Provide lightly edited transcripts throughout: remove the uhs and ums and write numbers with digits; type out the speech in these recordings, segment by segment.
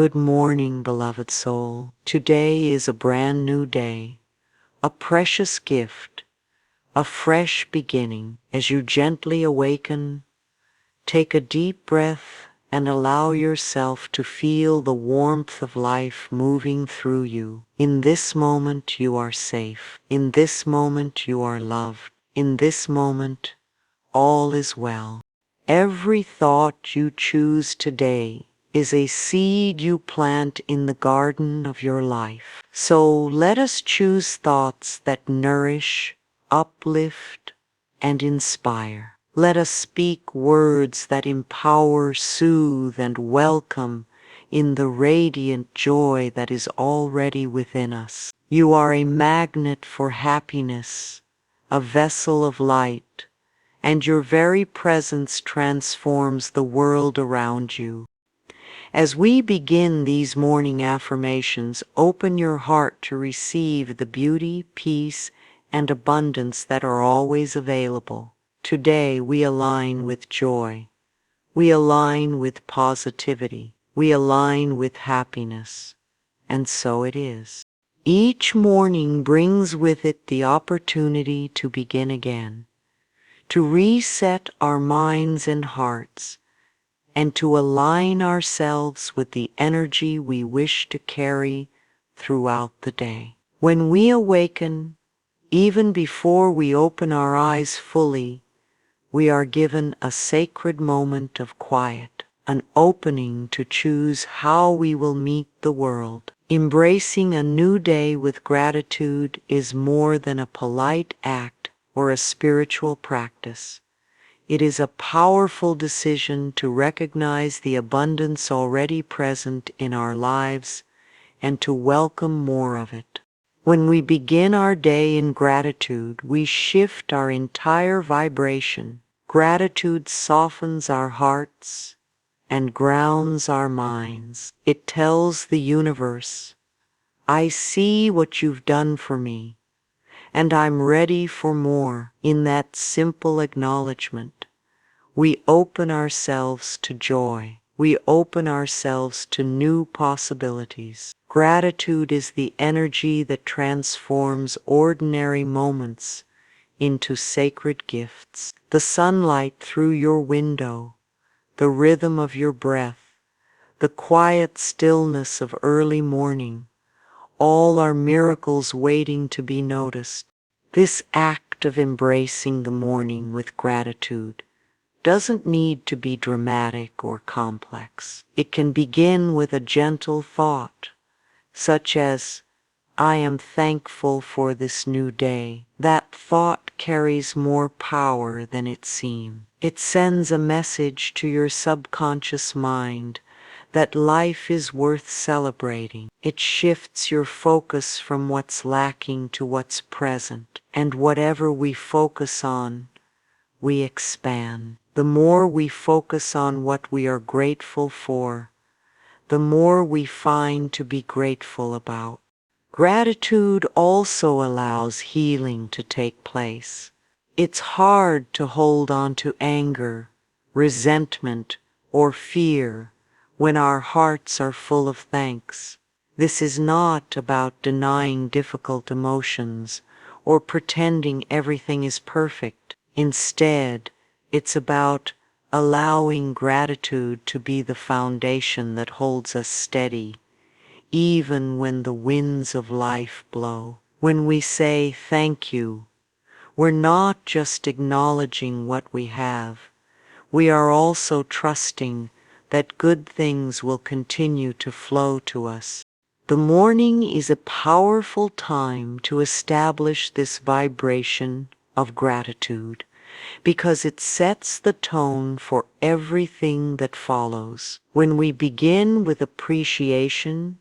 Good morning, beloved soul. Today is a brand new day, a precious gift, a fresh beginning. As you gently awaken, take a deep breath and allow yourself to feel the warmth of life moving through you. In this moment you are safe. In this moment you are loved. In this moment all is well. Every thought you choose today is a seed you plant in the garden of your life. So let us choose thoughts that nourish, uplift, and inspire. Let us speak words that empower, soothe, and welcome in the radiant joy that is already within us. You are a magnet for happiness, a vessel of light, and your very presence transforms the world around you. As we begin these morning affirmations, open your heart to receive the beauty, peace, and abundance that are always available. Today we align with joy. We align with positivity. We align with happiness. And so it is. Each morning brings with it the opportunity to begin again, to reset our minds and hearts, and to align ourselves with the energy we wish to carry throughout the day. When we awaken, even before we open our eyes fully, we are given a sacred moment of quiet, an opening to choose how we will meet the world. Embracing a new day with gratitude is more than a polite act or a spiritual practice. It is a powerful decision to recognize the abundance already present in our lives and to welcome more of it. When we begin our day in gratitude, we shift our entire vibration. Gratitude softens our hearts and grounds our minds. It tells the universe, I see what you've done for me, and I'm ready for more. In that simple acknowledgement, we open ourselves to joy. We open ourselves to new possibilities. Gratitude is the energy that transforms ordinary moments into sacred gifts. The sunlight through your window, the rhythm of your breath, the quiet stillness of early morning, all are miracles waiting to be noticed. This act of embracing the morning with gratitude doesn't need to be dramatic or complex. It can begin with a gentle thought, such as, I am thankful for this new day. That thought carries more power than it seems. It sends a message to your subconscious mind that life is worth celebrating. It shifts your focus from what's lacking to what's present. And whatever we focus on, we expand. The more we focus on what we are grateful for, the more we find to be grateful about. Gratitude also allows healing to take place. It's hard to hold on to anger, resentment, or fear when our hearts are full of thanks. This is not about denying difficult emotions or pretending everything is perfect. Instead, it's about allowing gratitude to be the foundation that holds us steady, even when the winds of life blow. When we say thank you, we're not just acknowledging what we have. We are also trusting that good things will continue to flow to us. The morning is a powerful time to establish this vibration of gratitude, because it sets the tone for everything that follows. When we begin with appreciation,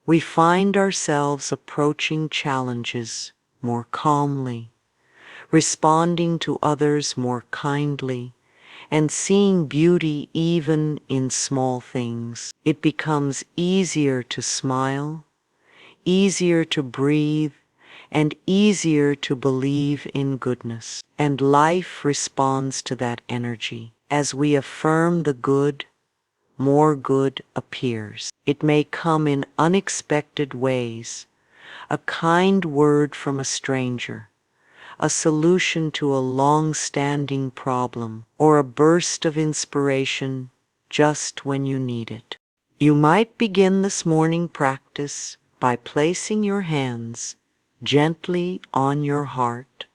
we find ourselves approaching challenges more calmly, responding to others more kindly, and seeing beauty even in small things. It becomes easier to smile, easier to breathe, and easier to believe in goodness. And life responds to that energy. As we affirm the good, more good appears. It may come in unexpected ways, a kind word from a stranger, a solution to a long-standing problem, or a burst of inspiration just when you need it. You might begin this morning practice by placing your hands gently on your heart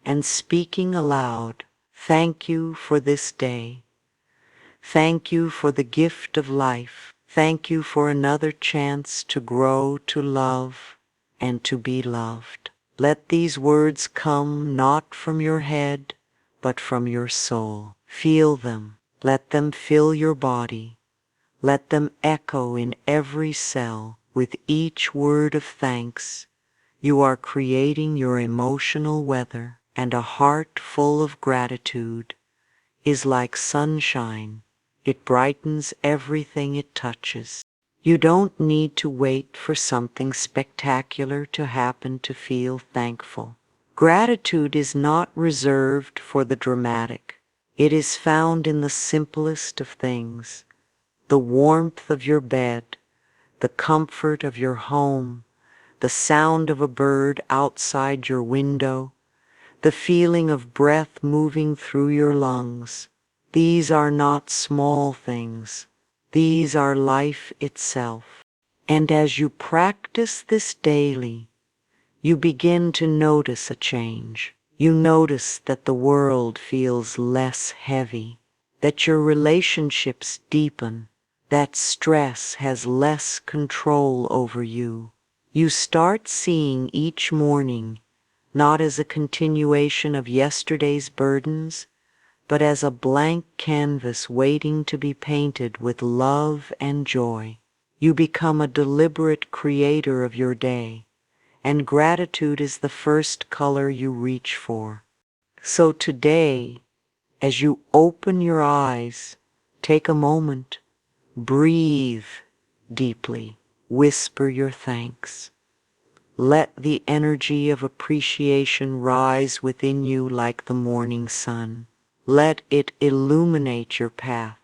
and speaking aloud, "Thank you for this day. Thank you for the gift of life. Thank you for another chance to grow, to love, and to be loved." Let these words come not from your head, but from your soul. Feel them. Let them fill your body. Let them echo in every cell. With each word of thanks, you are creating your emotional weather, and a heart full of gratitude is like sunshine. It brightens everything it touches. You don't need to wait for something spectacular to happen to feel thankful. Gratitude is not reserved for the dramatic. It is found in the simplest of things: the warmth of your bed, the comfort of your home, the sound of a bird outside your window, the feeling of breath moving through your lungs. These are not small things. These are life itself. And as you practice this daily, you begin to notice a change. You notice that the world feels less heavy, that your relationships deepen, that stress has less control over you. You start seeing each morning not as a continuation of yesterday's burdens, but as a blank canvas waiting to be painted with love and joy. You become a deliberate creator of your day, and gratitude is the first color you reach for. So today, as you open your eyes, take a moment, breathe deeply, whisper your thanks. Let the energy of appreciation rise within you like the morning sun. Let it illuminate your path,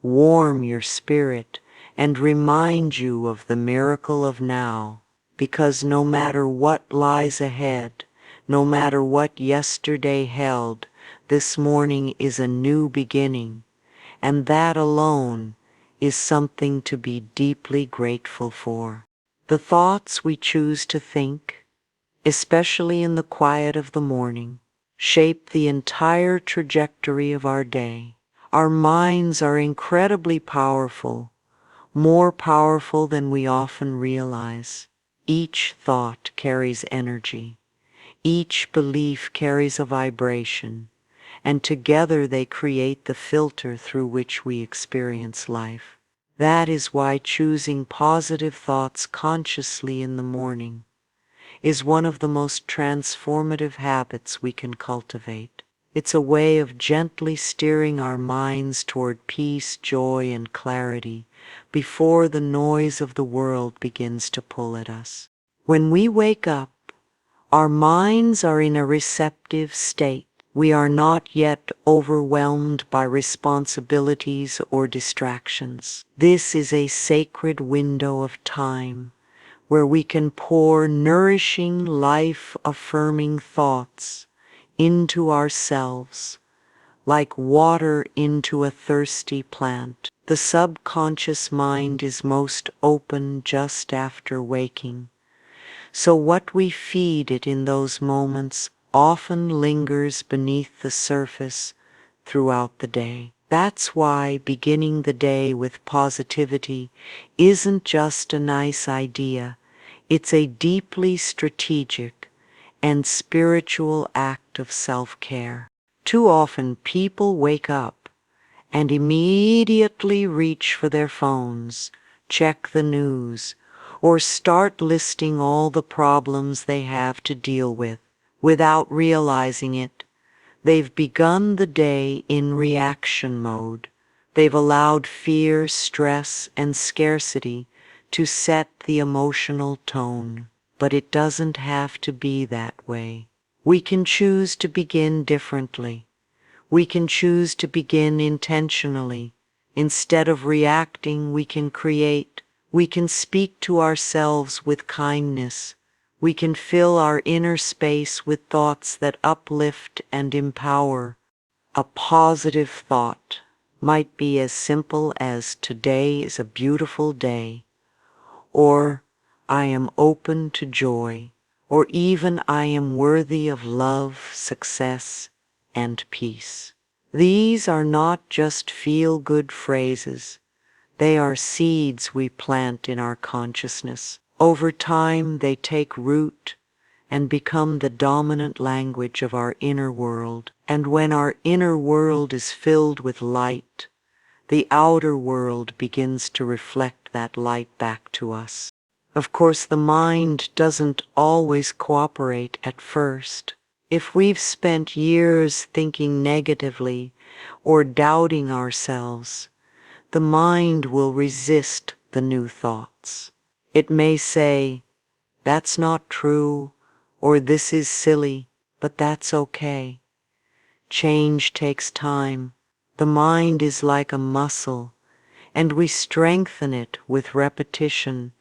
warm your spirit, and remind you of the miracle of now. Because no matter what lies ahead, no matter what yesterday held, this morning is a new beginning, and that alone is something to be deeply grateful for. The thoughts we choose to think, especially in the quiet of the morning, shape the entire trajectory of our day. Our minds are incredibly powerful, more powerful than we often realize. Each thought carries energy. Each belief carries a vibration, and together they create the filter through which we experience life. That is why choosing positive thoughts consciously in the morning is one of the most transformative habits we can cultivate. It's a way of gently steering our minds toward peace, joy, and clarity before the noise of the world begins to pull at us. When we wake up, our minds are in a receptive state. We are not yet overwhelmed by responsibilities or distractions. This is a sacred window of time where we can pour nourishing, life-affirming thoughts into ourselves, like water into a thirsty plant. The subconscious mind is most open just after waking, so what we feed it in those moments often lingers beneath the surface throughout the day. That's why beginning the day with positivity isn't just a nice idea. It's a deeply strategic and spiritual act of self-care. Too often people wake up and immediately reach for their phones, check the news, or start listing all the problems they have to deal with. Without realizing it, they've begun the day in reaction mode. They've allowed fear, stress, and scarcity to set the emotional tone. But it doesn't have to be that way. We can choose to begin differently. We can choose to begin intentionally, Instead of reacting, we can create. We can speak to ourselves with kindness. We can fill our inner space with thoughts that uplift and empower. A positive thought might be as simple as "Today is a beautiful day," or "I am open to joy," or even "I am worthy of love, success, and peace." These are not just feel-good phrases. They are seeds we plant in our consciousness. Over time, they take root and become the dominant language of our inner world. And when our inner world is filled with light, the outer world begins to reflect that light back to us. Of course, the mind doesn't always cooperate at first. If we've spent years thinking negatively or doubting ourselves, the mind will resist the new thoughts. It may say, "That's not true," or "This is silly," but that's okay. Change takes time. The mind is like a muscle, and we strengthen it with repetition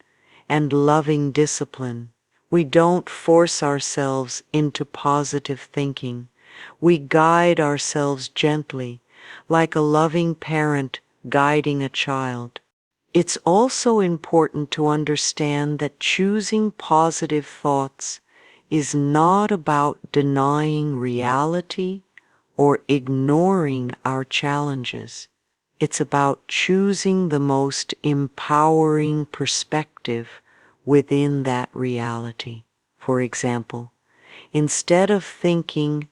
and loving discipline. We don't force ourselves into positive thinking. We guide ourselves gently, like a loving parent guiding a child. It's also important to understand that choosing positive thoughts is not about denying reality or ignoring our challenges. It's about choosing the most empowering perspective within that reality. For example, instead of thinking,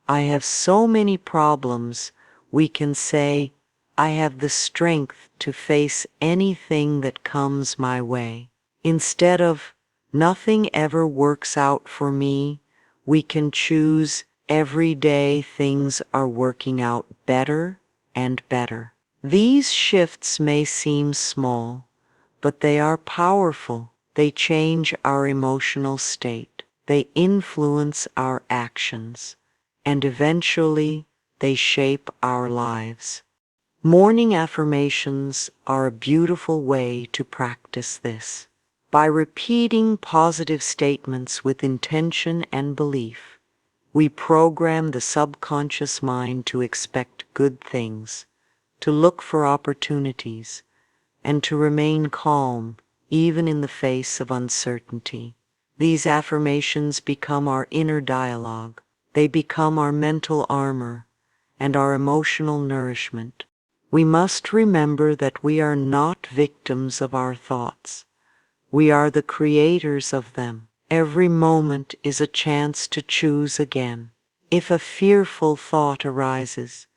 "I have so many problems," we can say, "I have the strength to face anything that comes my way." Instead of "Nothing ever works out for me," we can choose, "Every day things are working out better and better." These shifts may seem small, but they are powerful. They change our emotional state. They influence our actions, and eventually they shape our lives. Morning affirmations are a beautiful way to practice this. By repeating positive statements with intention and belief, we program the subconscious mind to expect good things, to look for opportunities, and to remain calm even in the face of uncertainty. These affirmations become our inner dialogue. They become our mental armor and our emotional nourishment. We must remember that we are not victims of our thoughts. We are the creators of them. Every moment is a chance to choose again. If a fearful thought arises,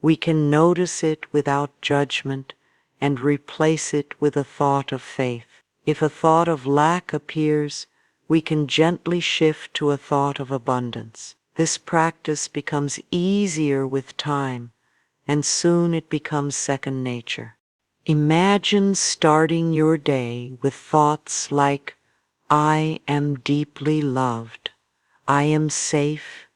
we can notice it without judgment and replace it with a thought of faith. If a thought of lack appears, we can gently shift to a thought of abundance. This practice becomes easier with time, and soon it becomes second nature. Imagine starting your day with thoughts like, "I am deeply loved. I am safe,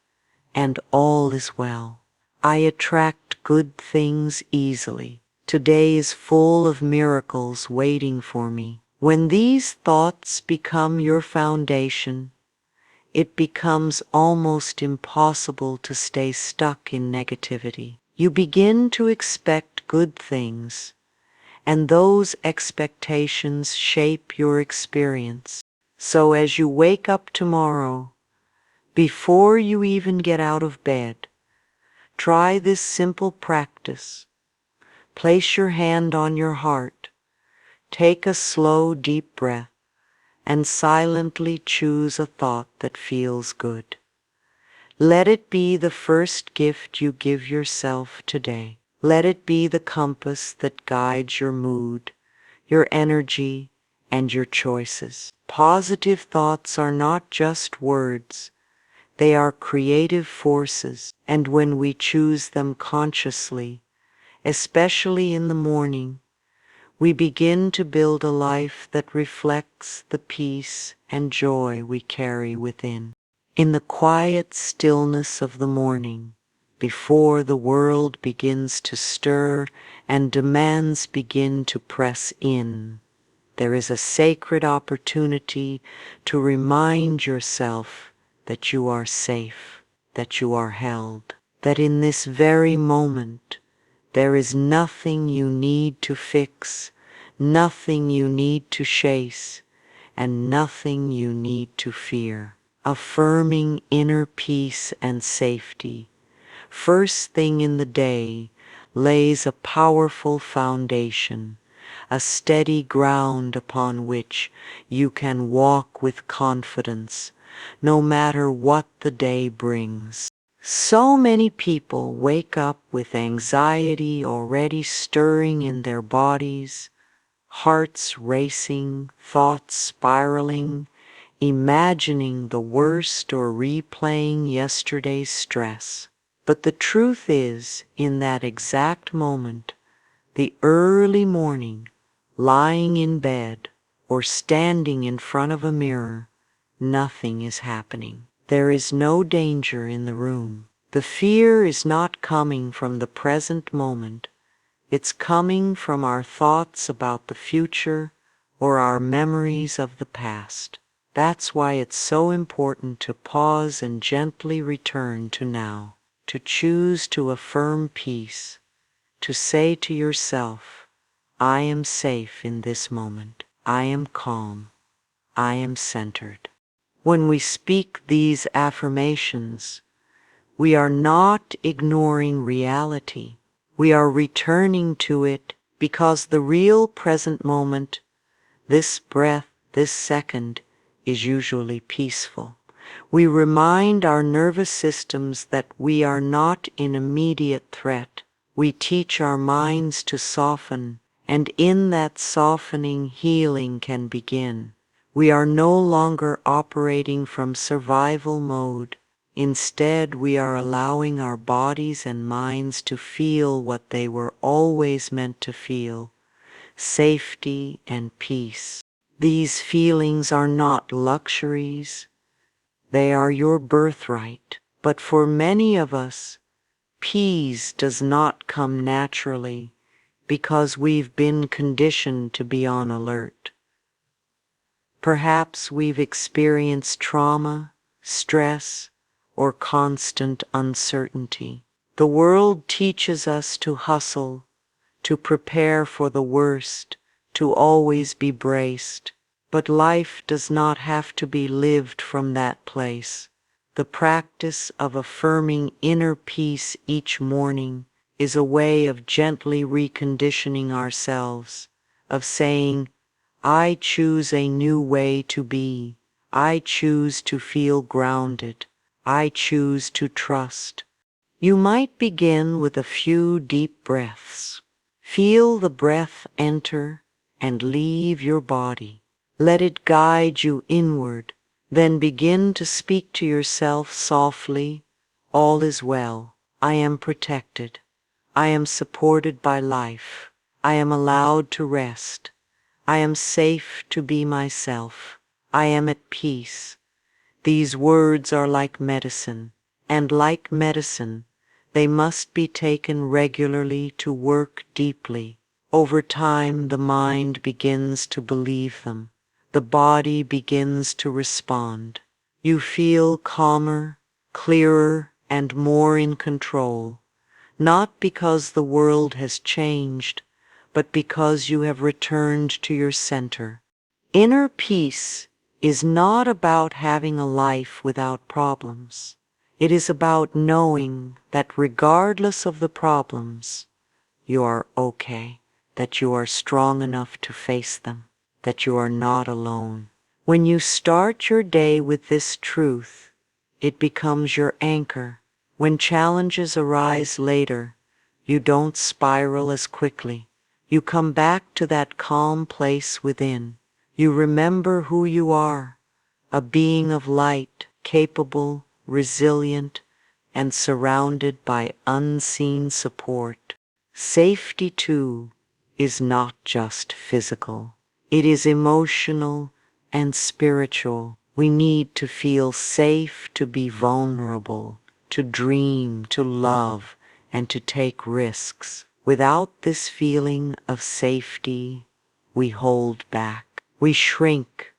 and all is well. I attract good things easily. Today is full of miracles waiting for me." When these thoughts become your foundation, it becomes almost impossible to stay stuck in negativity. You begin to expect good things, and those expectations shape your experience. So as you wake up tomorrow, before you even get out of bed, try this simple practice. Place your hand on your heart, take a slow, deep breath, and silently choose a thought that feels good. Let it be the first gift you give yourself today. Let it be the compass that guides your mood, your energy, and your choices. Positive thoughts are not just words. They are creative forces, and when we choose them consciously, especially in the morning, we begin to build a life that reflects the peace and joy we carry within. In the quiet stillness of the morning, before the world begins to stir and demands begin to press in. There is a sacred opportunity to remind yourself that you are safe, that you are held, that in this very moment there is nothing you need to fix, nothing you need to chase, and nothing you need to fear. Affirming inner peace and safety, first thing in the day, lays a powerful foundation, a steady ground upon which you can walk with confidence, no matter what the day brings. So many people wake up with anxiety already stirring in their bodies, hearts racing, thoughts spiraling, imagining the worst or replaying yesterday's stress. But the truth is, in that exact moment, the early morning, lying in bed or standing in front of a mirror, nothing is happening. There is no danger in the room. The fear is not coming from the present moment. It's coming from our thoughts about the future or our memories of the past. That's why it's so important to pause and gently return to now, to choose to affirm peace, to say to yourself, I am safe in this moment. I am calm. I am centered. When we speak these affirmations, we are not ignoring reality. We are returning to it because the real present moment, this breath, this second, is usually peaceful. We remind our nervous systems that we are not in immediate threat. We teach our minds to soften, and in that softening, healing can begin. We are no longer operating from survival mode. Instead, we are allowing our bodies and minds to feel what they were always meant to feel: safety and peace. These feelings are not luxuries. They are your birthright. But for many of us, peace does not come naturally because we've been conditioned to be on alert. Perhaps we've experienced trauma, stress, or constant uncertainty. The world teaches us to hustle, to prepare for the worst, to always be braced. But life does not have to be lived from that place. The practice of affirming inner peace each morning is a way of gently reconditioning ourselves, of saying, I choose a new way to be. I choose to feel grounded. I choose to trust. You might begin with a few deep breaths. Feel the breath enter and leave your body. Let it guide you inward. Then begin to speak to yourself softly. All is well. I am protected. I am supported by life. I am allowed to rest. I am safe to be myself. I am at peace. These words are like medicine, and like medicine, they must be taken regularly to work deeply. Over time, the mind begins to believe them. The body begins to respond. You feel calmer, clearer, and more in control, not because the world has changed, but because you have returned to your center. Inner peace is not about having a life without problems. It is about knowing that regardless of the problems, you are okay, that you are strong enough to face them, that you are not alone. When you start your day with this truth, it becomes your anchor. When challenges arise later, you don't spiral as quickly. You come back to that calm place within. You remember who you are, a being of light, capable, resilient, and surrounded by unseen support. Safety, too, is not just physical. It is emotional and spiritual. We need to feel safe to be vulnerable, to dream, to love, and to take risks. Without this feeling of safety, we hold back, we shrink,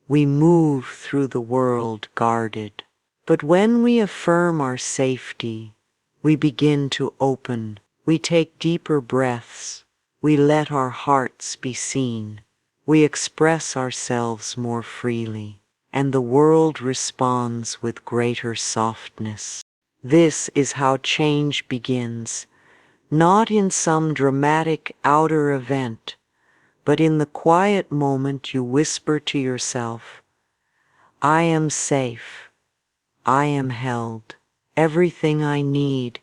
we move through the world guarded. But when we affirm our safety, we begin to open, we take deeper breaths, we let our hearts be seen, we express ourselves more freely, and the world responds with greater softness. This is how change begins, not in some dramatic outer event, but in the quiet moment you whisper to yourself, I am safe, I am held, everything I need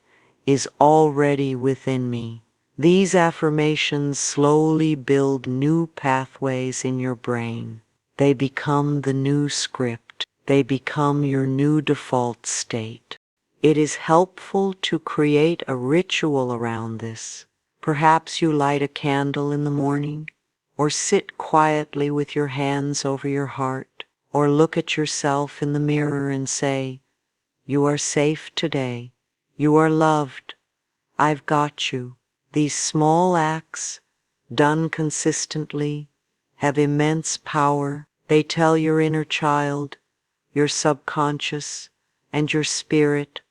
is already within me. These affirmations slowly build new pathways in your brain. They become the new script. They become your new default state. It is helpful to create a ritual around this. Perhaps you light a candle in the morning, or sit quietly with your hands over your heart, or look at yourself in the mirror and say, you are safe today. You are loved. I've got you. These small acts, done consistently, have immense power. They tell your inner child, your subconscious, and your spirit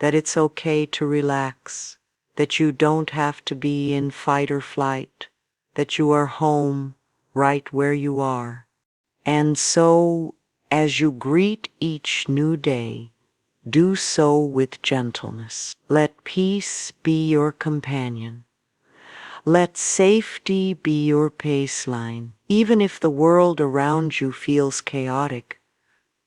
that it's okay to relax, that you don't have to be in fight or flight, that you are home right where you are. And so, as you greet each new day, do so with gentleness. Let peace be your companion. Let safety be your baseline. Even if the world around you feels chaotic,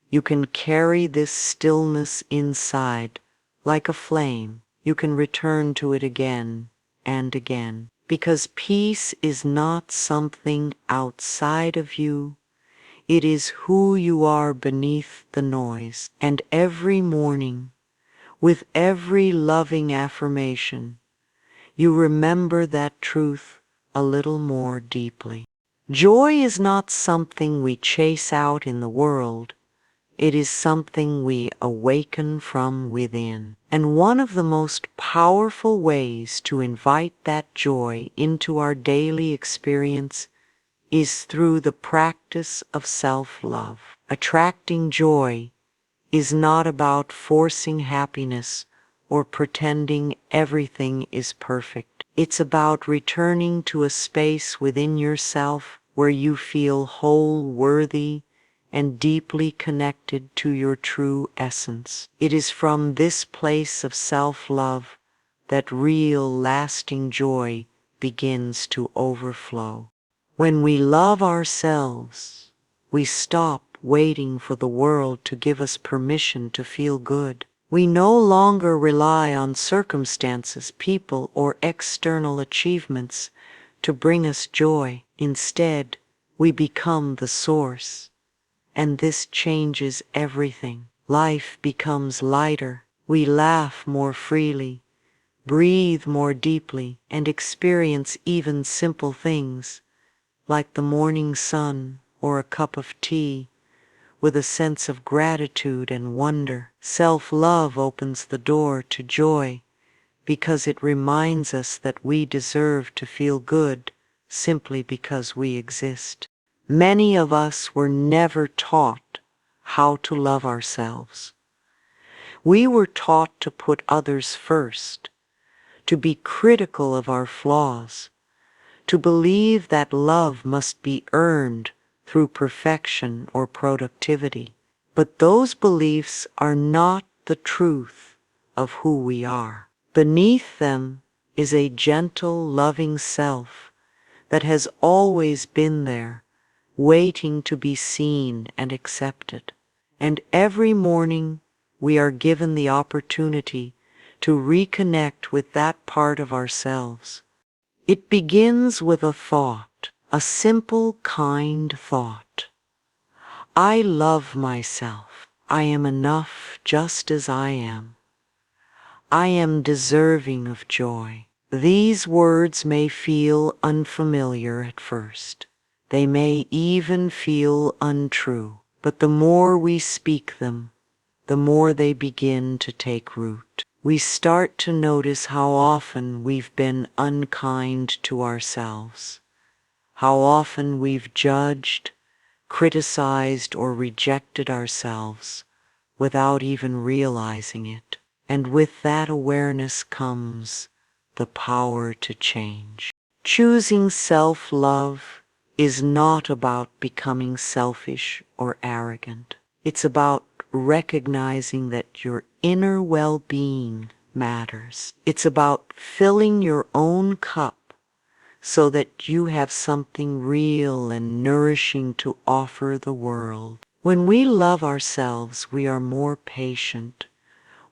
you can carry this stillness inside like a flame. You can return to it again and again. Because peace is not something outside of you. It is who you are beneath the noise. And every morning, with every loving affirmation, you remember that truth a little more deeply. Joy is not something we chase out in the world. It is something we awaken from within. And one of the most powerful ways to invite that joy into our daily experience is through the practice of self-love. Attracting joy is not about forcing happiness or pretending everything is perfect. It's about returning to a space within yourself where you feel whole, worthy, and deeply connected to your true essence. It is from this place of self-love that real, lasting joy begins to overflow. When we love ourselves, we stop waiting for the world to give us permission to feel good. We no longer rely on circumstances, people, or external achievements to bring us joy. Instead, we become the source. And this changes everything. Life becomes lighter. We laugh more freely, breathe more deeply, and experience even simple things, like the morning sun or a cup of tea, with a sense of gratitude and wonder. Self-love opens the door to joy because it reminds us that we deserve to feel good simply because we exist. Many of us were never taught how to love ourselves. We were taught to put others first, to be critical of our flaws, to believe that love must be earned through perfection or productivity. But those beliefs are not the truth of who we are. Beneath them is a gentle, loving self that has always been there, waiting to be seen and accepted. And every morning we are given the opportunity to reconnect with that part of ourselves. It begins with a thought, a simple, kind thought. I love myself. I am enough just as I am. I am deserving of joy. These words may feel unfamiliar at first. They may even feel untrue. But the more we speak them, the more they begin to take root. We start to notice how often we've been unkind to ourselves, how often we've judged, criticized, or rejected ourselves without even realizing it. And with that awareness comes the power to change. Choosing self-love is not about becoming selfish or arrogant. It's about recognizing that your inner well-being matters. It's about filling your own cup so that you have something real and nourishing to offer the world. When we love ourselves, we are more patient,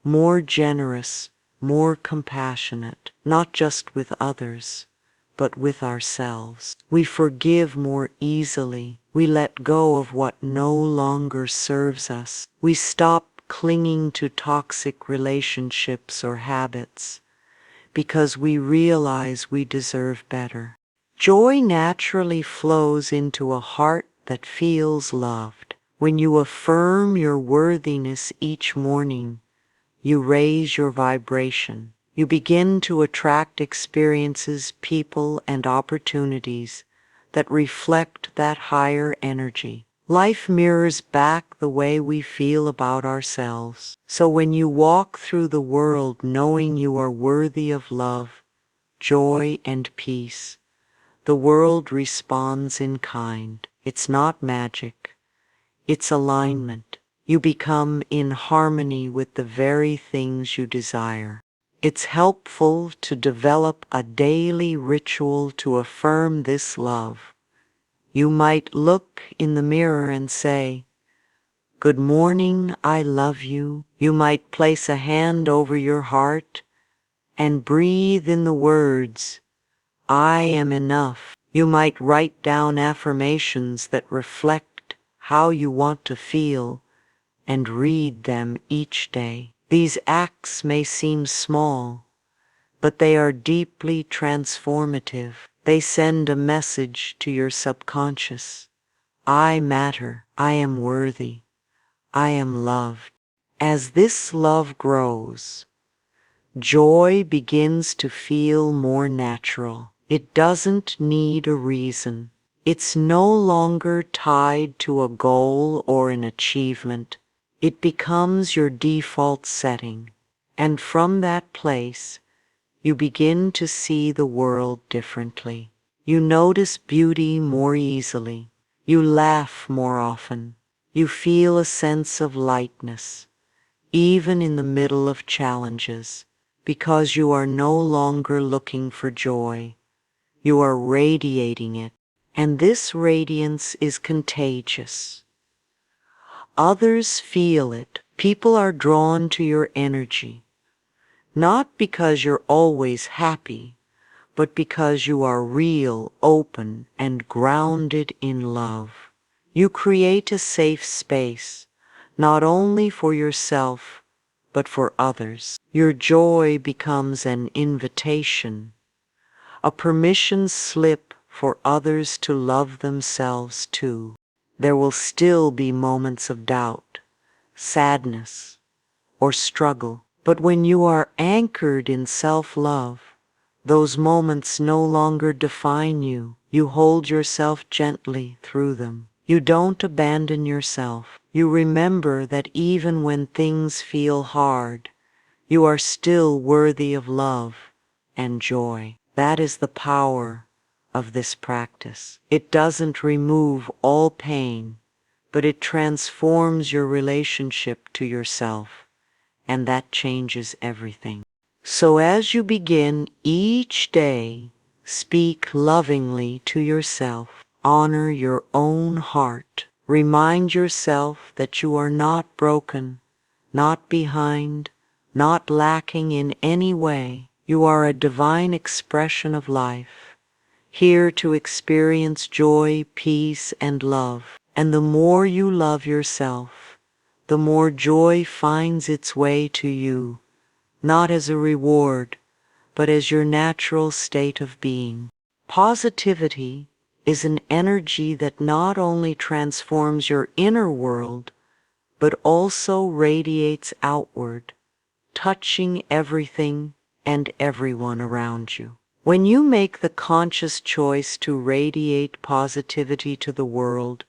more generous, more compassionate, not just with others, but with ourselves. We forgive more easily. We let go of what no longer serves us. We stop clinging to toxic relationships or habits because we realize we deserve better. Joy naturally flows into a heart that feels loved. When you affirm your worthiness each morning, you raise your vibration. You begin to attract experiences, people, and opportunities that reflect that higher energy. Life mirrors back the way we feel about ourselves. So when you walk through the world knowing you are worthy of love, joy, and peace, the world responds in kind. It's not magic. It's alignment. You become in harmony with the very things you desire. It's helpful to develop a daily ritual to affirm this love. You might look in the mirror and say, "Good morning, I love you." You might place a hand over your heart and breathe in the words, "I am enough." You might write down affirmations that reflect how you want to feel and read them each day. These acts may seem small, but they are deeply transformative. They send a message to your subconscious. I matter. I am worthy. I am loved. As this love grows, joy begins to feel more natural. It doesn't need a reason. It's no longer tied to a goal or an achievement. It becomes your default setting, and from that place, you begin to see the world differently. You notice beauty more easily. You laugh more often. You feel a sense of lightness, even in the middle of challenges, because you are no longer looking for joy. You are radiating it, and this radiance is contagious. Others feel it. People are drawn to your energy, not because you're always happy, but because you are real, open, and grounded in love. You create a safe space, not only for yourself, but for others. Your joy becomes an invitation, a permission slip for others to love themselves too. There will still be moments of doubt, sadness, or struggle, but when you are anchored in self-love, those moments no longer define you. You hold yourself gently through them. You don't abandon yourself. You remember that even when things feel hard, you are still worthy of love and joy. That is the power of this practice. It doesn't remove all pain, but it transforms your relationship to yourself, and that changes everything. So as you begin each day, speak lovingly to yourself. Honor your own heart. Remind yourself that you are not broken, not behind, not lacking in any way. You are a divine expression of life, here to experience joy, peace, and love. And the more you love yourself, the more joy finds its way to you, not as a reward, but as your natural state of being. Positivity is an energy that not only transforms your inner world, but also radiates outward, touching everything and everyone around you. When you make the conscious choice to radiate positivity to the world,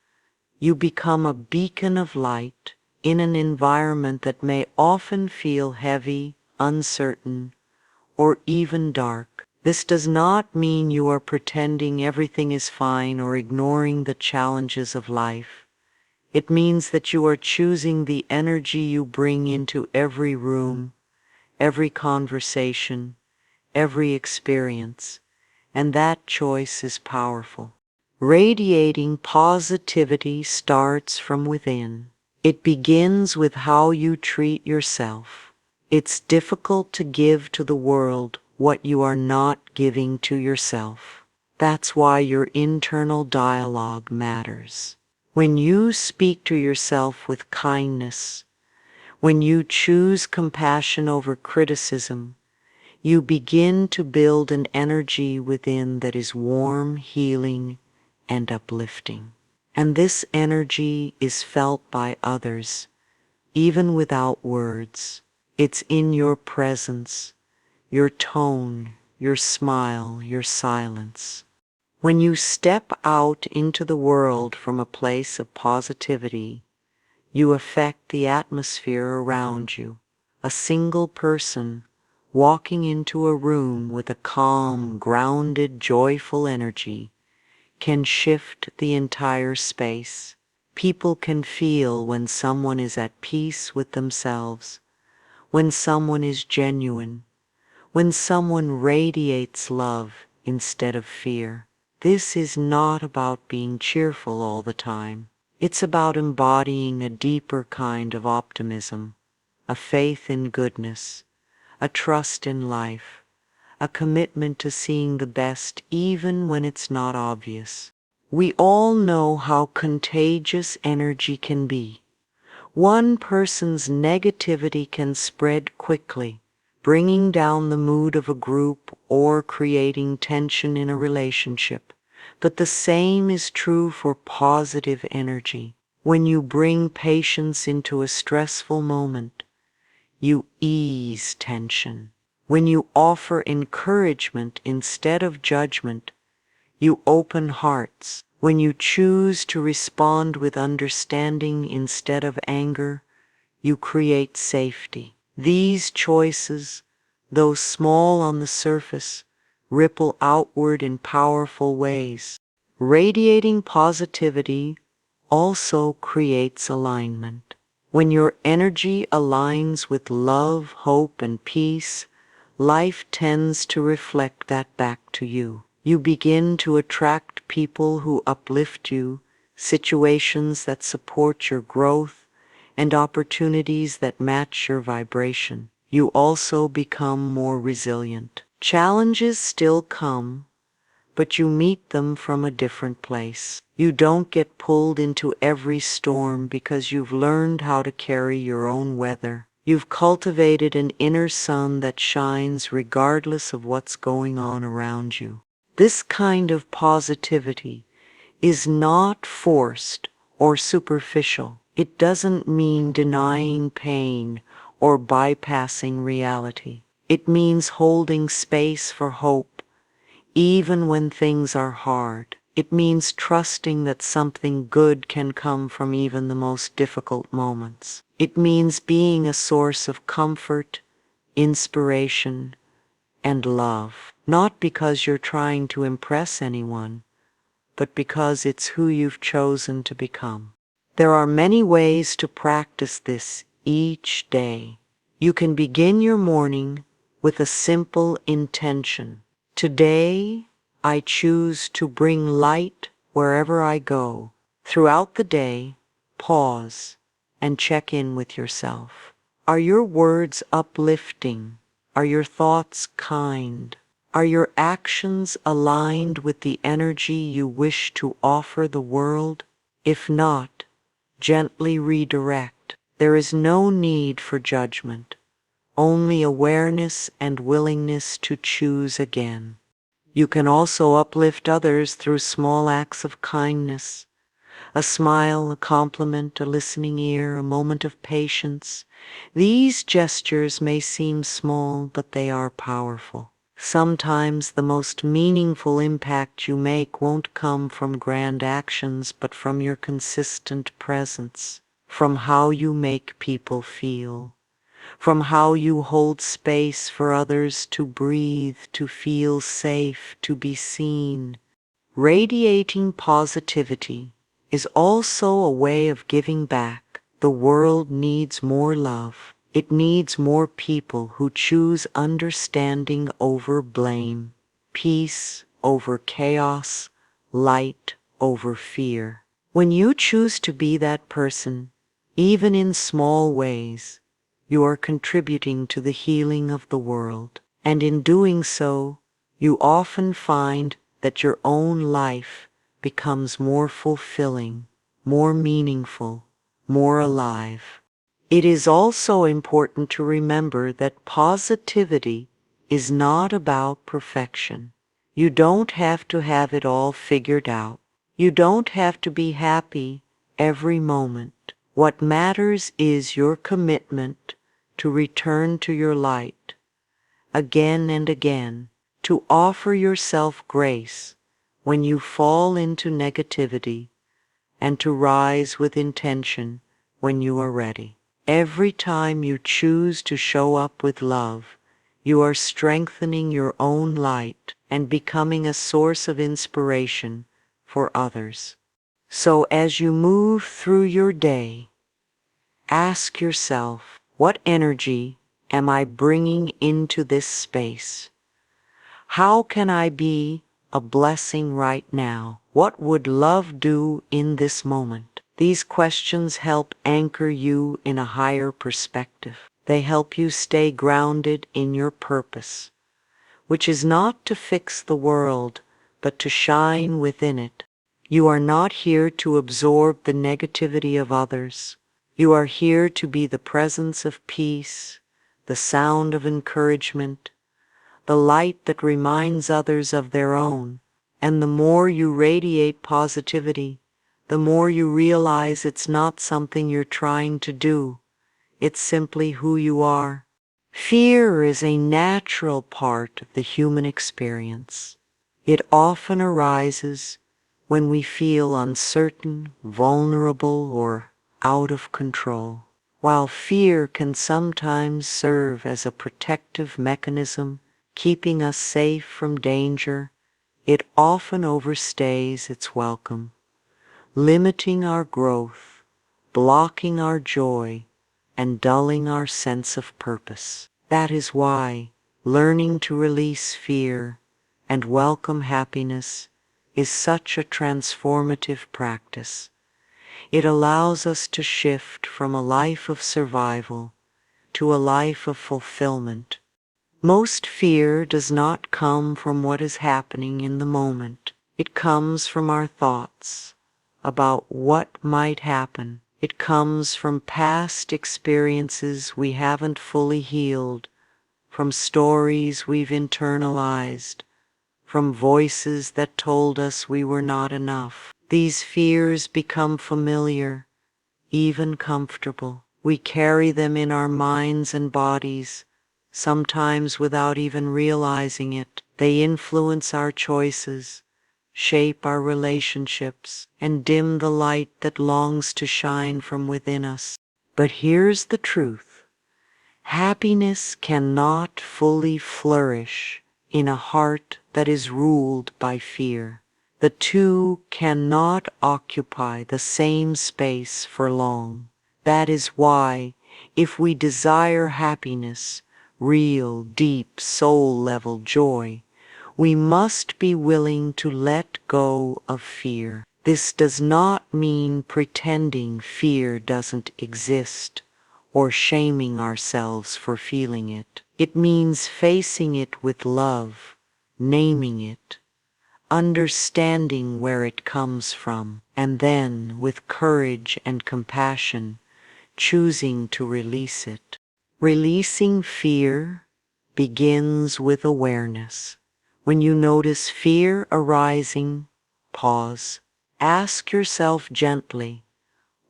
you become a beacon of light in an environment that may often feel heavy, uncertain, or even dark. This does not mean you are pretending everything is fine or ignoring the challenges of life. It means that you are choosing the energy you bring into every room, every conversation, every experience, and that choice is powerful. Radiating positivity starts from within. It begins with how you treat yourself. It's difficult to give to the world what you are not giving to yourself. That's why your internal dialogue matters. When you speak to yourself with kindness, when you choose compassion over criticism, you begin to build an energy within that is warm, healing, and uplifting. And this energy is felt by others, even without words. It's in your presence, your tone, your smile, your silence. When you step out into the world from a place of positivity, you affect the atmosphere around you. A single person walking into a room with a calm, grounded, joyful energy can shift the entire space. People can feel when someone is at peace with themselves, when someone is genuine, when someone radiates love instead of fear. This is not about being cheerful all the time. It's about embodying a deeper kind of optimism, a faith in goodness, a trust in life, a commitment to seeing the best even when it's not obvious. We all know how contagious energy can be. One person's negativity can spread quickly, bringing down the mood of a group or creating tension in a relationship. But the same is true for positive energy. When you bring patience into a stressful moment, you ease tension. When you offer encouragement instead of judgment, you open hearts. When you choose to respond with understanding instead of anger, you create safety. These choices, though small on the surface, ripple outward in powerful ways. Radiating positivity also creates alignment. When your energy aligns with love, hope, and peace, life tends to reflect that back to you. You begin to attract people who uplift you, situations that support your growth, and opportunities that match your vibration. You also become more resilient. Challenges still come, but you meet them from a different place. You don't get pulled into every storm because you've learned how to carry your own weather. You've cultivated an inner sun that shines regardless of what's going on around you. This kind of positivity is not forced or superficial. It doesn't mean denying pain or bypassing reality. It means holding space for hope even when things are hard. It means trusting that something good can come from even the most difficult moments. It means being a source of comfort, inspiration, and love, not because you're trying to impress anyone, but because it's who you've chosen to become. There are many ways to practice this each day. You can begin your morning with a simple intention. Today, I choose to bring light wherever I go. Throughout the day, pause and check in with yourself. Are your words uplifting? Are your thoughts kind? Are your actions aligned with the energy you wish to offer the world? If not, gently redirect. There is no need for judgment, only awareness and willingness to choose again. You can also uplift others through small acts of kindness. A smile, a compliment, a listening ear, a moment of patience. These gestures may seem small, but they are powerful. Sometimes the most meaningful impact you make won't come from grand actions, but from your consistent presence, from how you make people feel, from how you hold space for others to breathe, to feel safe, to be seen. Radiating positivity is also a way of giving back. The world needs more love. It needs more people who choose understanding over blame, peace over chaos, light over fear. When you choose to be that person, even in small ways, you are contributing to the healing of the world. And in doing so, you often find that your own life becomes more fulfilling, more meaningful, more alive. It is also important to remember that positivity is not about perfection. You don't have to have it all figured out. You don't have to be happy every moment. What matters is your commitment to return to your light again and again, to offer yourself grace when you fall into negativity, and to rise with intention when you are ready. Every time you choose to show up with love, you are strengthening your own light and becoming a source of inspiration for others. So as you move through your day, ask yourself, what energy am I bringing into this space? How can I be a blessing right now? What would love do in this moment? These questions help anchor you in a higher perspective. They help you stay grounded in your purpose, which is not to fix the world, but to shine within it. You are not here to absorb the negativity of others. You are here to be the presence of peace, the sound of encouragement, the light that reminds others of their own. And the more you radiate positivity, the more you realize it's not something you're trying to do. It's simply who you are. Fear is a natural part of the human experience. It often arises when we feel uncertain, vulnerable, or out of control. While fear can sometimes serve as a protective mechanism, keeping us safe from danger, it often overstays its welcome, limiting our growth, blocking our joy, and dulling our sense of purpose. That is why learning to release fear and welcome happiness is such a transformative practice. It allows us to shift from a life of survival to a life of fulfillment. Most fear does not come from what is happening in the moment. It comes from our thoughts about what might happen. It comes from past experiences we haven't fully healed, from stories we've internalized, from voices that told us we were not enough. These fears become familiar, even comfortable. We carry them in our minds and bodies, sometimes without even realizing it. They influence our choices, shape our relationships, and dim the light that longs to shine from within us. But here's the truth. Happiness cannot fully flourish in a heart that is ruled by fear. The two cannot occupy the same space for long. That is why, if we desire happiness, real, deep, soul-level joy, we must be willing to let go of fear. This does not mean pretending fear doesn't exist or shaming ourselves for feeling it. It means facing it with love, naming it, understanding where it comes from, and then, with courage and compassion, choosing to release it. Releasing fear begins with awareness. When you notice fear arising, pause Ask yourself gently,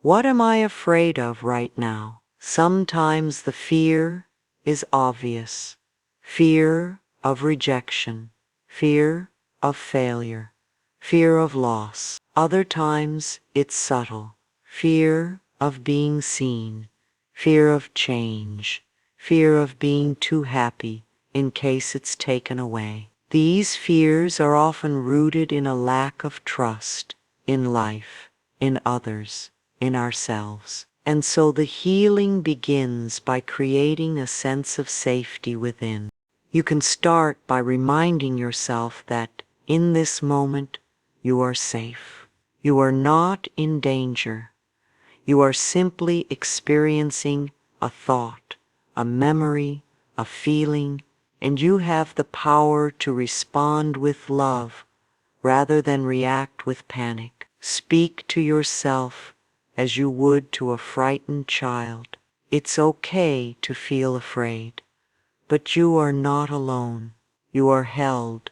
what am I afraid of right now? Sometimes the fear is obvious. Fear of rejection, fear of failure, fear of loss. Other times it's subtle. Fear of being seen, fear of change, fear of being too happy in case it's taken away. These fears are often rooted in a lack of trust in life, in others, in ourselves. And so the healing begins by creating a sense of safety within. You can start by reminding yourself that in this moment you are safe. You are not in danger. You are simply experiencing a thought, a memory, a feeling, and you have the power to respond with love rather than react with panic. Speak to yourself as you would to a frightened child. It's okay to feel afraid, but you are not alone. You are held.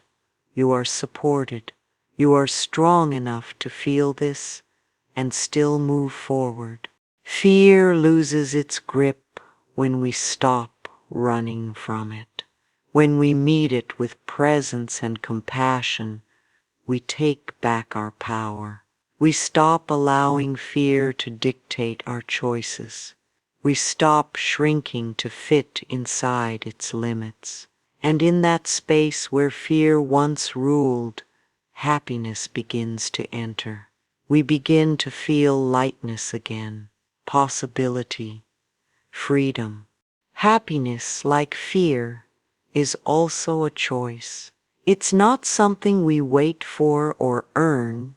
You are supported. You are strong enough to feel this and still move forward. Fear loses its grip when we stop running from it. When we meet it with presence and compassion, we take back our power. We stop allowing fear to dictate our choices. We stop shrinking to fit inside its limits. And in that space where fear once ruled, happiness begins to enter. We begin to feel lightness again, possibility, freedom. Happiness, like fear, is also a choice. It's not something we wait for or earn.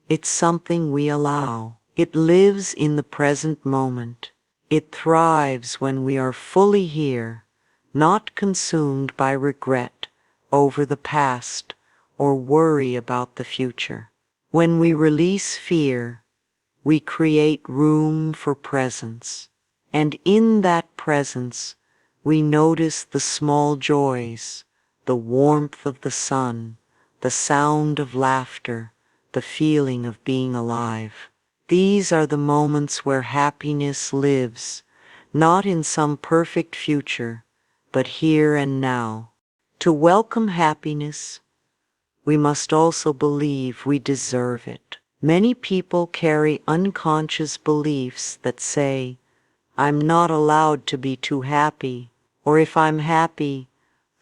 It's something we allow. It lives in the present moment. It thrives when we are fully here, not consumed by regret over the past or worry about the future. When we release fear, we create room for presence. And in that presence, we notice the small joys, the warmth of the sun, the sound of laughter, the feeling of being alive. These are the moments where happiness lives, not in some perfect future, but here and now. To welcome happiness, we must also believe we deserve it. Many people carry unconscious beliefs that say, I'm not allowed to be too happy, or if I'm happy,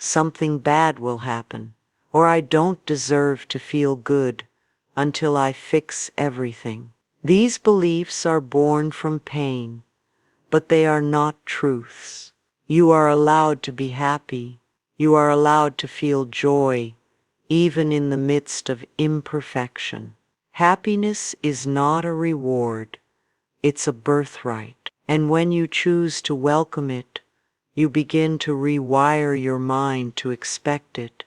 something bad will happen, or I don't deserve to feel good until I fix everything. These beliefs are born from pain, but they are not truths. You are allowed to be happy. You are allowed to feel joy, even in the midst of imperfection. Happiness is not a reward, it's a birthright. And when you choose to welcome it, you begin to rewire your mind to expect it,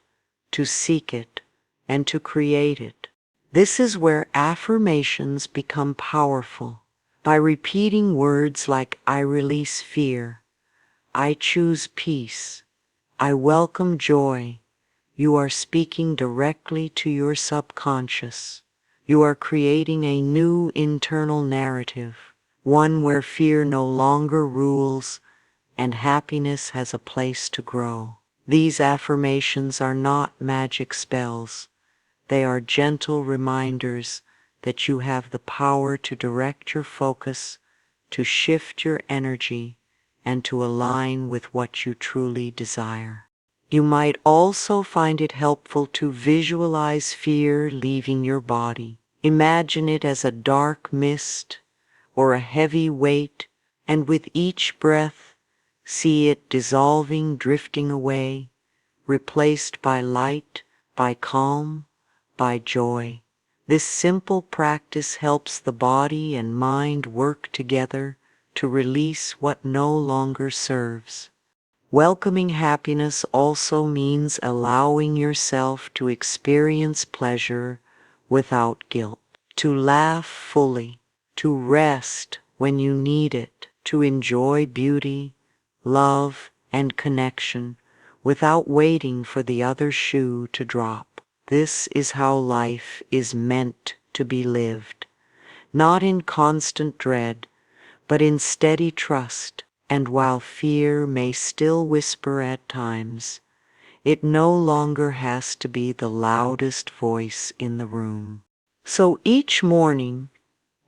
to seek it, and to create it. This is where affirmations become powerful. By repeating words like I release fear, I choose peace, I welcome joy, you are speaking directly to your subconscious. You are creating a new internal narrative, one where fear no longer rules and happiness has a place to grow. These affirmations are not magic spells. They are gentle reminders that you have the power to direct your focus, to shift your energy, and to align with what you truly desire. You might also find it helpful to visualize fear leaving your body. Imagine it as a dark mist or a heavy weight, and with each breath, see it dissolving, drifting away, replaced by light, by calm, by joy. This simple practice helps the body and mind work together to release what no longer serves. Welcoming happiness also means allowing yourself to experience pleasure without guilt, to laugh fully, to rest when you need it, to enjoy beauty, love, and connection without waiting for the other shoe to drop. This is how life is meant to be lived, not in constant dread, but in steady trust. And while fear may still whisper at times, it no longer has to be the loudest voice in the room. So each morning,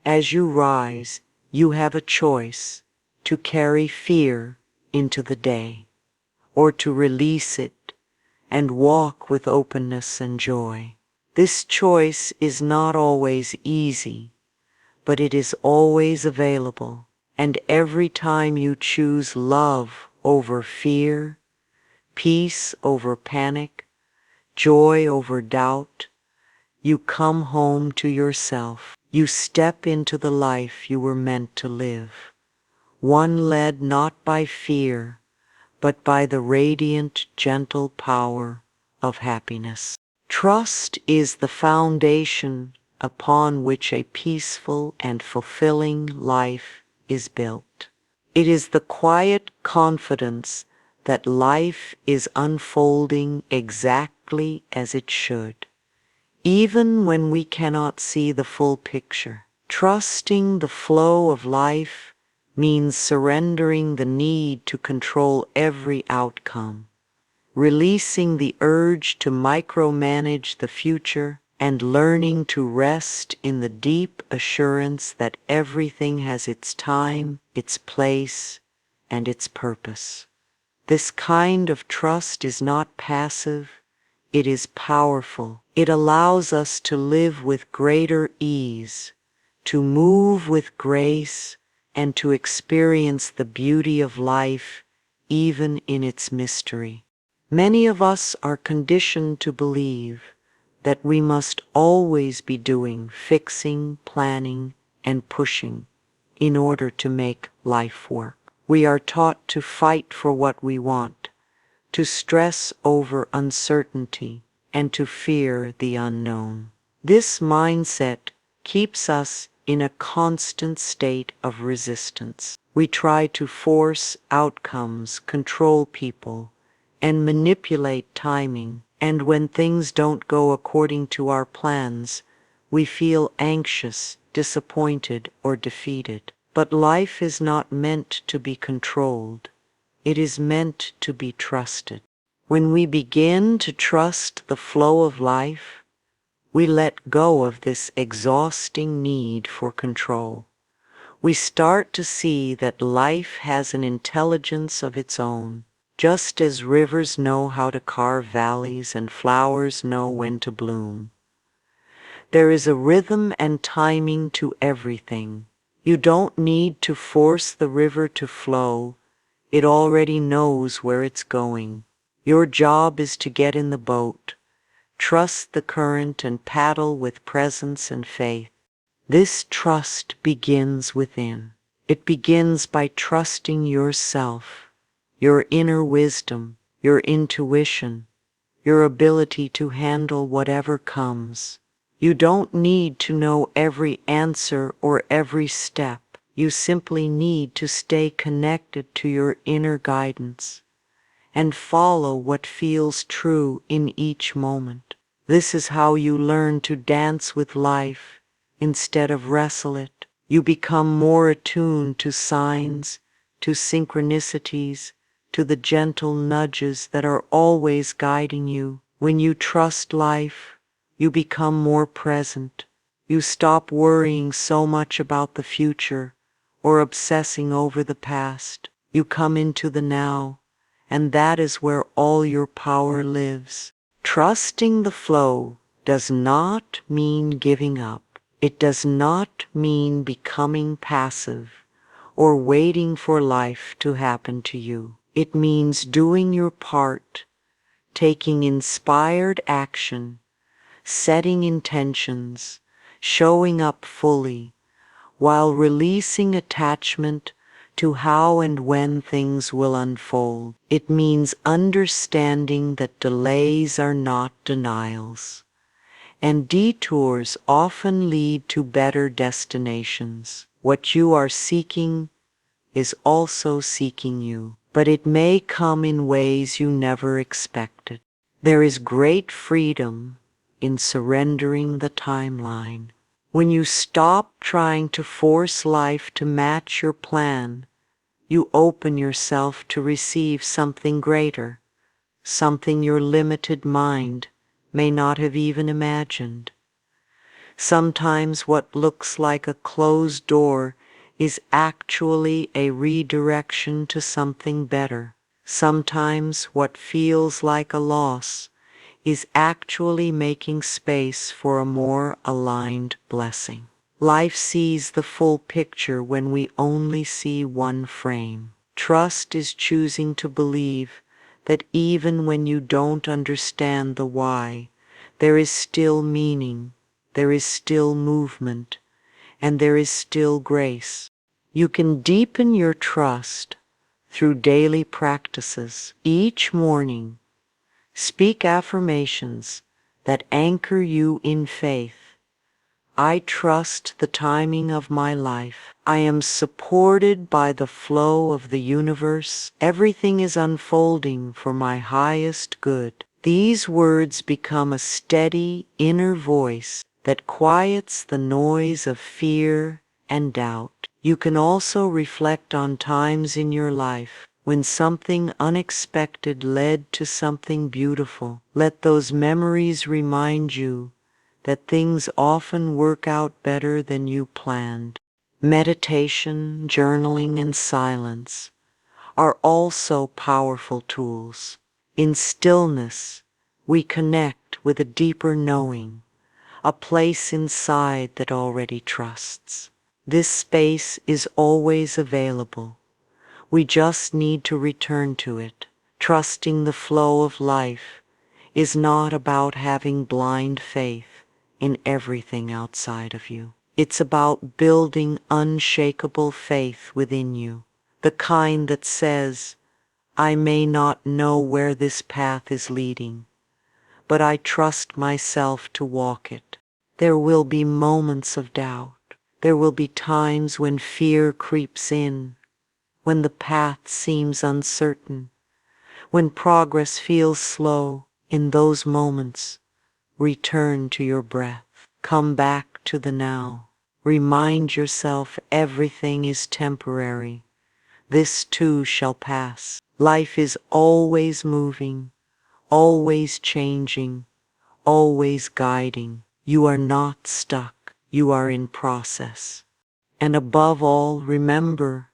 as you rise, you have a choice to carry fear into the day, or to release it and walk with openness and joy. This choice is not always easy, but it is always available. And every time you choose love over fear, peace over panic, joy over doubt, you come home to yourself. You step into the life you were meant to live, one led not by fear, but by the radiant, gentle power of happiness. Trust is the foundation upon which a peaceful and fulfilling life is built. It is the quiet confidence that life is unfolding exactly as it should, even when we cannot see the full picture. Trusting the flow of life means surrendering the need to control every outcome, releasing the urge to micromanage the future, and learning to rest in the deep assurance that everything has its time, its place, and its purpose. This kind of trust is not passive, it is powerful. It allows us to live with greater ease, to move with grace, and to experience the beauty of life even in its mystery. Many of us are conditioned to believe that we must always be doing, fixing, planning, and pushing in order to make life work. We are taught to fight for what we want, to stress over uncertainty, and to fear the unknown. This mindset keeps us in a constant state of resistance. We try to force outcomes, control people, and manipulate timing. And when things don't go according to our plans, we feel anxious, disappointed, or defeated. But life is not meant to be controlled. It is meant to be trusted. When we begin to trust the flow of life, we let go of this exhausting need for control. We start to see that life has an intelligence of its own. Just as rivers know how to carve valleys and flowers know when to bloom, there is a rhythm and timing to everything. You don't need to force the river to flow. It already knows where it's going. Your job is to get in the boat, trust the current, and paddle with presence and faith. This trust begins within. It begins by trusting yourself, your inner wisdom, your intuition, your ability to handle whatever comes. You don't need to know every answer or every step. You simply need to stay connected to your inner guidance and follow what feels true in each moment. This is how you learn to dance with life instead of wrestle it. You become more attuned to signs, to synchronicities, to the gentle nudges that are always guiding you. When you trust life, you become more present. You stop worrying so much about the future or obsessing over the past. You come into the now, and that is where all your power lives. Trusting the flow does not mean giving up. It does not mean becoming passive or waiting for life to happen to you. It means doing your part, taking inspired action, setting intentions, showing up fully, while releasing attachment to how and when things will unfold. It means understanding that delays are not denials, and detours often lead to better destinations. What you are seeking is also seeking you, but it may come in ways you never expected. There is great freedom in surrendering the timeline. When you stop trying to force life to match your plan, you open yourself to receive something greater, something your limited mind may not have even imagined. Sometimes what looks like a closed door is actually a redirection to something better. Sometimes what feels like a loss is actually making space for a more aligned blessing. Life sees the full picture when we only see one frame. Trust is choosing to believe that even when you don't understand the why, there is still meaning, there is still movement, and there is still grace. You can deepen your trust through daily practices. Each morning, speak affirmations that anchor you in faith. I trust the timing of my life. I am supported by the flow of the universe. Everything is unfolding for my highest good. These words become a steady inner voice that quiets the noise of fear and doubt. You can also reflect on times in your life when something unexpected led to something beautiful. Let those memories remind you that things often work out better than you planned. Meditation, journaling, and silence are also powerful tools. In stillness, we connect with a deeper knowing, a place inside that already trusts. This space is always available. We just need to return to it. Trusting the flow of life is not about having blind faith in everything outside of you. It's about building unshakable faith within you, the kind that says, I may not know where this path is leading, but I trust myself to walk it. There will be moments of doubt. There will be times when fear creeps in, when the path seems uncertain, when progress feels slow. In those moments, return to your breath. Come back to the now. Remind yourself everything is temporary. This too shall pass. Life is always moving, always changing, always guiding. You are not stuck. You are in process. And above all, remember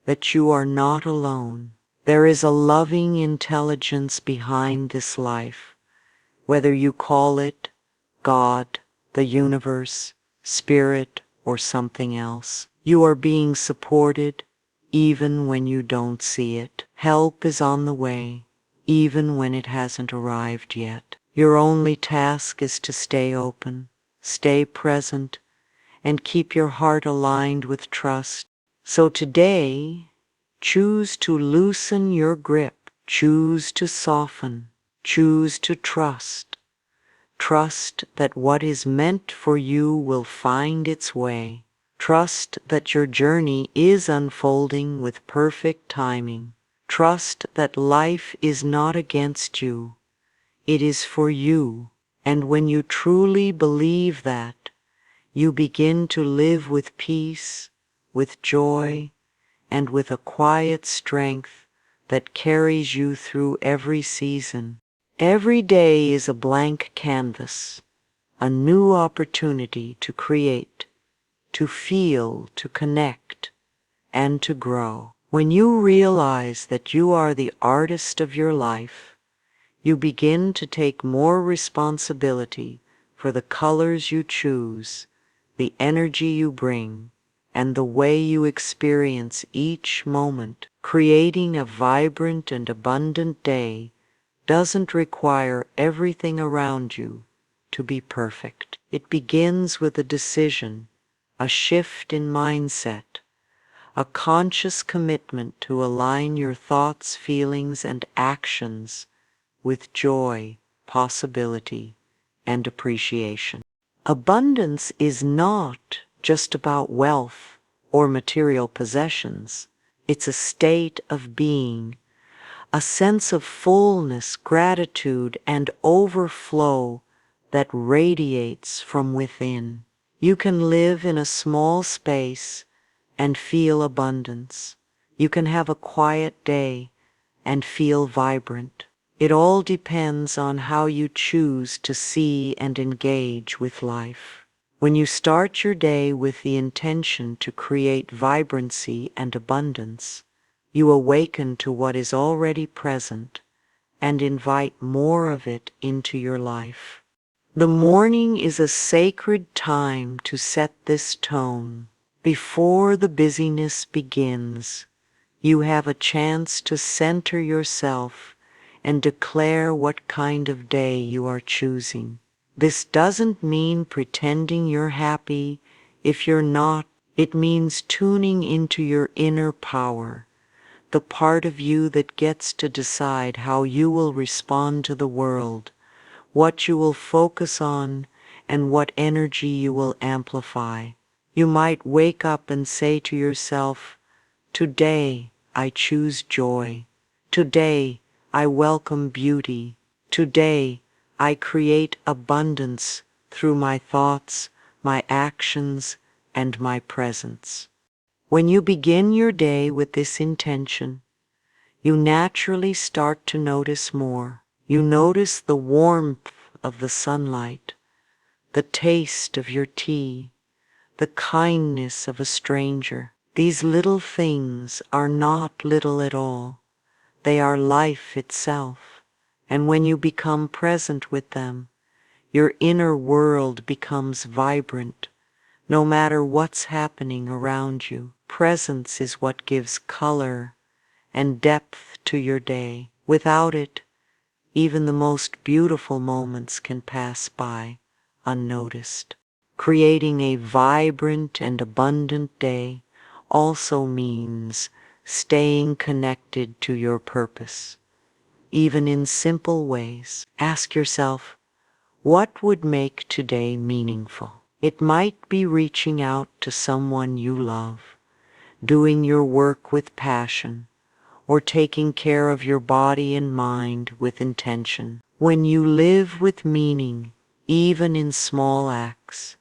that you are not alone. There is a loving intelligence behind this life, whether you call it God, the universe, spirit, or something else. You are being supported even when you don't see it. Help is on the way, even when it hasn't arrived yet. Your only task is to stay open, stay present, and keep your heart aligned with trust. So today, choose to loosen your grip, choose to soften, choose to trust. Trust that what is meant for you will find its way. Trust that your journey is unfolding with perfect timing. Trust that life is not against you. It is for you. And when you truly believe that, you begin to live with peace, with joy, and with a quiet strength that carries you through every season. Every day is a blank canvas, a new opportunity to create, to feel, to connect, and to grow. When you realize that you are the artist of your life, you begin to take more responsibility for the colors you choose, the energy you bring, and the way you experience each moment. Creating a vibrant and abundant day doesn't require everything around you to be perfect. It begins with a decision, a shift in mindset, a conscious commitment to align your thoughts, feelings, and actions with joy, possibility, and appreciation. Abundance is not just about wealth or material possessions. It's a state of being, a sense of fullness, gratitude, and overflow that radiates from within. You can live in a small space and feel abundance. You can have a quiet day and feel vibrant. It all depends on how you choose to see and engage with life. When you start your day with the intention to create vibrancy and abundance, you awaken to what is already present and invite more of it into your life. The morning is a sacred time to set this tone. Before the busyness begins, you have a chance to center yourself and declare what kind of day you are choosing. This doesn't mean pretending you're happy if you're not. It means tuning into your inner power, the part of you that gets to decide how you will respond to the world, what you will focus on, and what energy you will amplify. You might wake up and say to yourself, "Today I choose joy. Today I welcome beauty. Today I create abundance through my thoughts, my actions, and my presence." When you begin your day with this intention, you naturally start to notice more. You notice the warmth of the sunlight, the taste of your tea, the kindness of a stranger. These little things are not little at all. They are life itself. And when you become present with them, your inner world becomes vibrant, no matter what's happening around you. Presence is what gives color and depth to your day. Without it, even the most beautiful moments can pass by unnoticed. Creating a vibrant and abundant day also means staying connected to your purpose, even in simple ways. Ask yourself, what would make today meaningful? It might be reaching out to someone you love, doing your work with passion, or taking care of your body and mind with intention. When you live with meaning, even in small acts,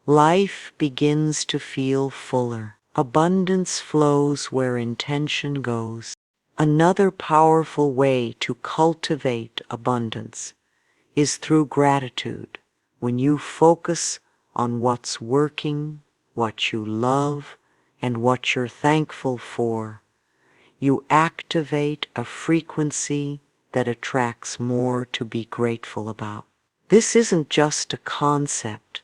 life begins to feel fuller. Abundance flows where intention goes. Another powerful way to cultivate abundance is through gratitude. When you focus on what's working, what you love, and what you're thankful for, you activate a frequency that attracts more to be grateful about. This isn't just a concept.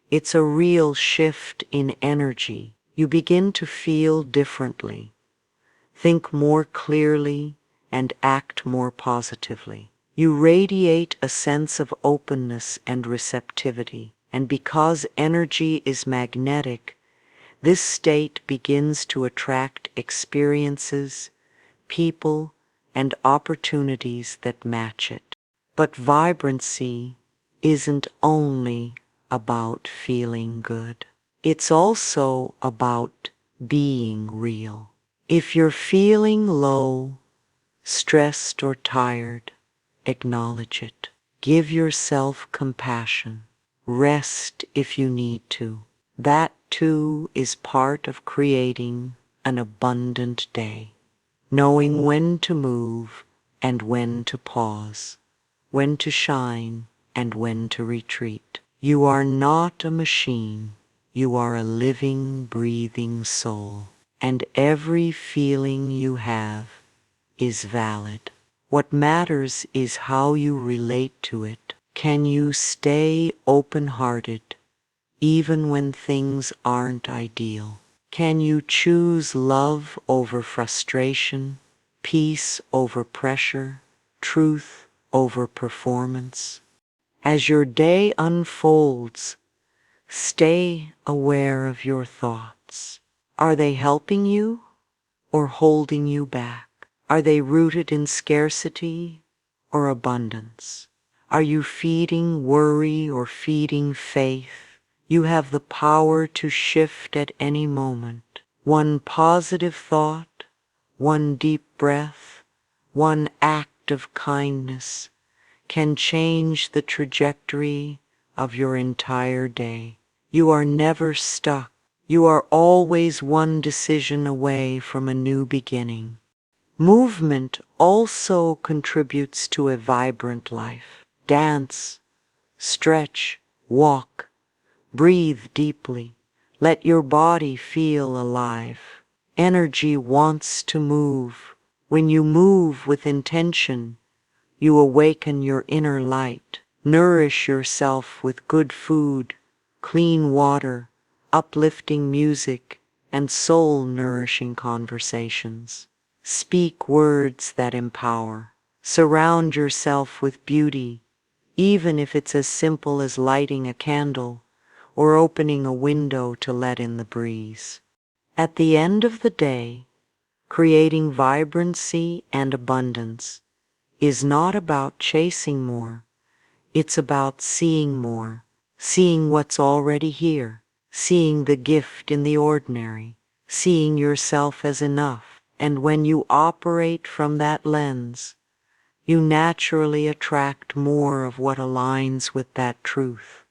It's a real shift in energy. You begin to feel differently, think more clearly, and act more positively. You radiate a sense of openness and receptivity, and because energy is magnetic, this state begins to attract experiences, people, and opportunities that match it. But vibrancy isn't only about feeling good. It's also about being real. If you're feeling low, stressed, or tired, acknowledge it. Give yourself compassion. Rest if you need to. That too is part of creating an abundant day. Knowing when to move and when to pause, when to shine and when to retreat. You are not a machine. You are a living, breathing soul. And every feeling you have is valid. What matters is how you relate to it. Can you stay open-hearted even when things aren't ideal? Can you choose love over frustration, peace over pressure, truth over performance? As your day unfolds, stay aware of your thoughts. Are they helping you or holding you back? Are they rooted in scarcity or abundance? Are you feeding worry or feeding faith? You have the power to shift at any moment. One positive thought, one deep breath, one act of kindness can change the trajectory of your entire day. You are never stuck. You are always one decision away from a new beginning. Movement also contributes to a vibrant life. Dance, stretch, walk, breathe deeply. Let your body feel alive. Energy wants to move. When you move with intention, you awaken your inner light. Nourish yourself with good food, clean water, uplifting music, and soul-nourishing conversations. Speak words that empower. Surround yourself with beauty, even if it's as simple as lighting a candle or opening a window to let in the breeze. At the end of the day, creating vibrancy and abundance is not about chasing more. It's about seeing more, seeing what's already here, seeing the gift in the ordinary, seeing yourself as enough. And when you operate from that lens, you naturally attract more of what aligns with that truth.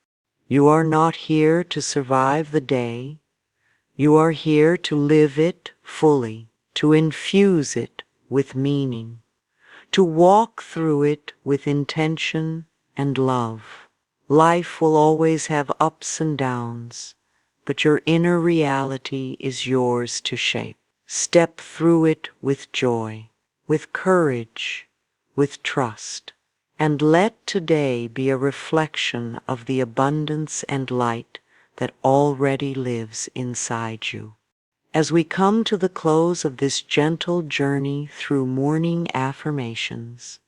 You are not here to survive the day. You are here to live it fully, to infuse it with meaning, to walk through it with intention and love. Life will always have ups and downs, but your inner reality is yours to shape. Step through it with joy, with courage, with trust, and let today be a reflection of the abundance and light that already lives inside you. As we come to the close of this gentle journey through morning affirmations,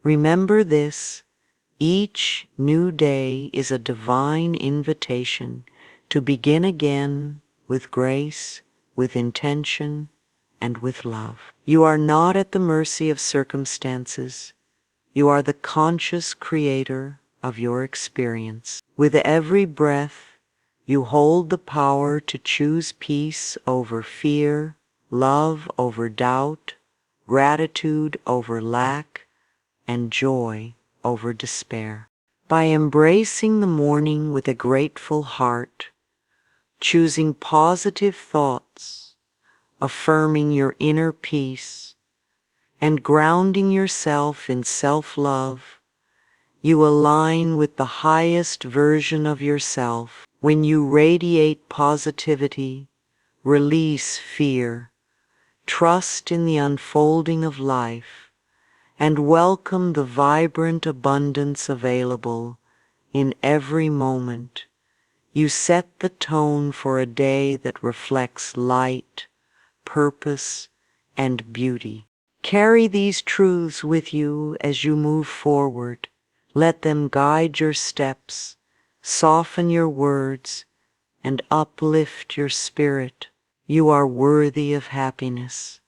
remember this: each new day is a divine invitation to begin again with grace, with intention, and with love. You are not at the mercy of circumstances. You are the conscious creator of your experience. With every breath, you hold the power to choose peace over fear, love over doubt, gratitude over lack, and joy over despair. By embracing the morning with a grateful heart, choosing positive thoughts, affirming your inner peace, and grounding yourself in self-love, you align with the highest version of yourself. When you radiate positivity, release fear, trust in the unfolding of life, and welcome the vibrant abundance available in every moment, you set the tone for a day that reflects light, purpose, and beauty. Carry these truths with you as you move forward. Let them guide your steps, soften your words, and uplift your spirit. You are worthy of happiness.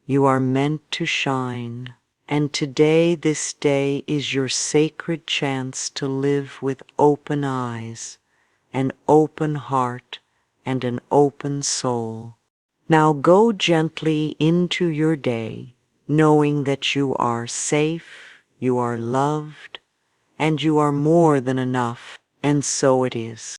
You are meant to shine. And today, this day, is your sacred chance to live with open eyes, an open heart, and an open soul. Now go gently into your day, knowing that you are safe, you are loved, and you are more than enough, and so it is.